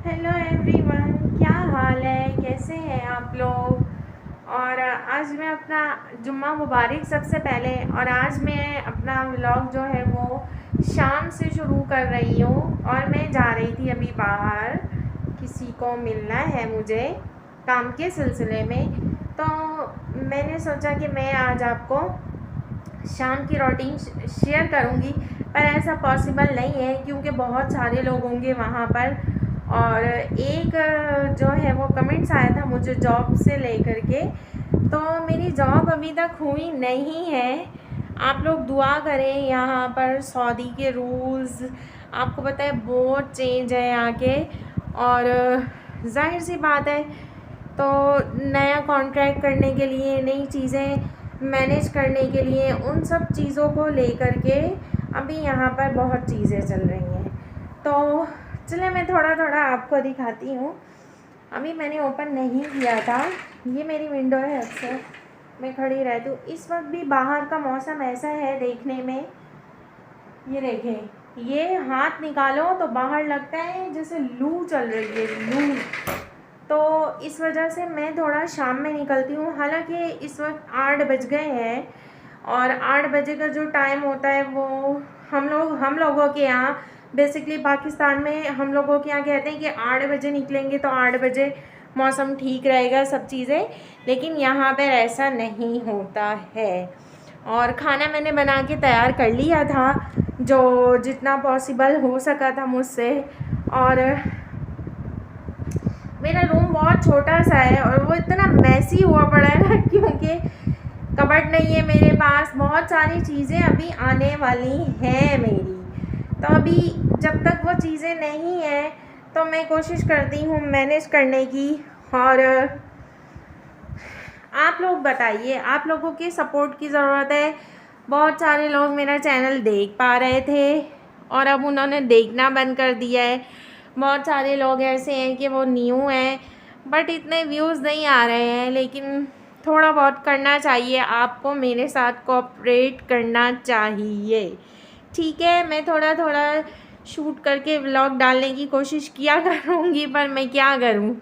Hello everyone, क्या हाल है? कैसे हैं आप लोग? और आज मैं अपना जुम्मा मुबारक सबसे पहले। और आज मैं अपना व्लॉग जो है वो शाम से शुरू कर रही हूँ। और मैं जा रही थी अभी बाहर, किसी को मिलना है मुझे काम के सिलसिले में। तो मैंने सोचा कि मैं आज आपको शाम की रूटीन शेयर करूँगी, पर ऐसा पॉसिबल नहीं है क्योंकि बहुत सारे लोग होंगे वहाँ पर। और एक जो है वो कमेंट्स आया था मुझे जॉब से लेकर के, तो मेरी जॉब अभी तक हुई नहीं है। आप लोग दुआ करें। यहाँ पर सऊदी के रूल्स आपको पता है बहुत चेंज है यहाँ के। और जाहिर सी बात है, तो नया कॉन्ट्रैक्ट करने के लिए, नई चीज़ें मैनेज करने के लिए, उन सब चीज़ों को लेकर के अभी यहाँ पर बहुत चीज़ें चल रही हैं। तो चलिए मैं थोड़ा थोड़ा आपको दिखाती हूँ। अभी मैंने ओपन नहीं किया था, ये मेरी विंडो है, अक्सर मैं खड़ी रहती हूँ। इस वक्त भी बाहर का मौसम ऐसा है देखने में, ये देखें, ये हाथ निकालो तो बाहर लगता है जैसे लू चल रही है, लू। तो इस वजह से मैं थोड़ा शाम में निकलती हूँ। हालांकि इस वक्त 8 बज गए हैं, और 8 बजे का जो टाइम होता है वो हम लोगों के यहाँ, बेसिकली पाकिस्तान में हम लोगों के यहाँ कहते हैं कि 8 बजे निकलेंगे तो 8 बजे मौसम ठीक रहेगा, सब चीज़ें। लेकिन यहाँ पर ऐसा नहीं होता है। और खाना मैंने बना के तैयार कर लिया था, जो जितना पॉसिबल हो सका था मुझसे। और मेरा रूम बहुत छोटा सा है और वो इतना मैसी हुआ पड़ा है ना, क्योंकि कबर्ड नहीं है मेरे पास। बहुत सारी चीज़ें अभी आने वाली हैं मेरी, तो अभी जब तक वो चीज़ें नहीं हैं तो मैं कोशिश करती हूँ मैनेज करने की। और आप लोग बताइए, आप लोगों की सपोर्ट की ज़रूरत है। बहुत सारे लोग मेरा चैनल देख पा रहे थे और अब उन्होंने देखना बंद कर दिया है। बहुत सारे लोग ऐसे हैं कि वो न्यू हैं बट इतने व्यूज़ नहीं आ रहे हैं, लेकिन थोड़ा बहुत करना चाहिए आपको, मेरे साथ कोऑपरेट करना चाहिए। ठीक है, मैं थोड़ा थोड़ा शूट करके व्लॉग डालने की कोशिश किया करूँगी, पर मैं क्या करूँ।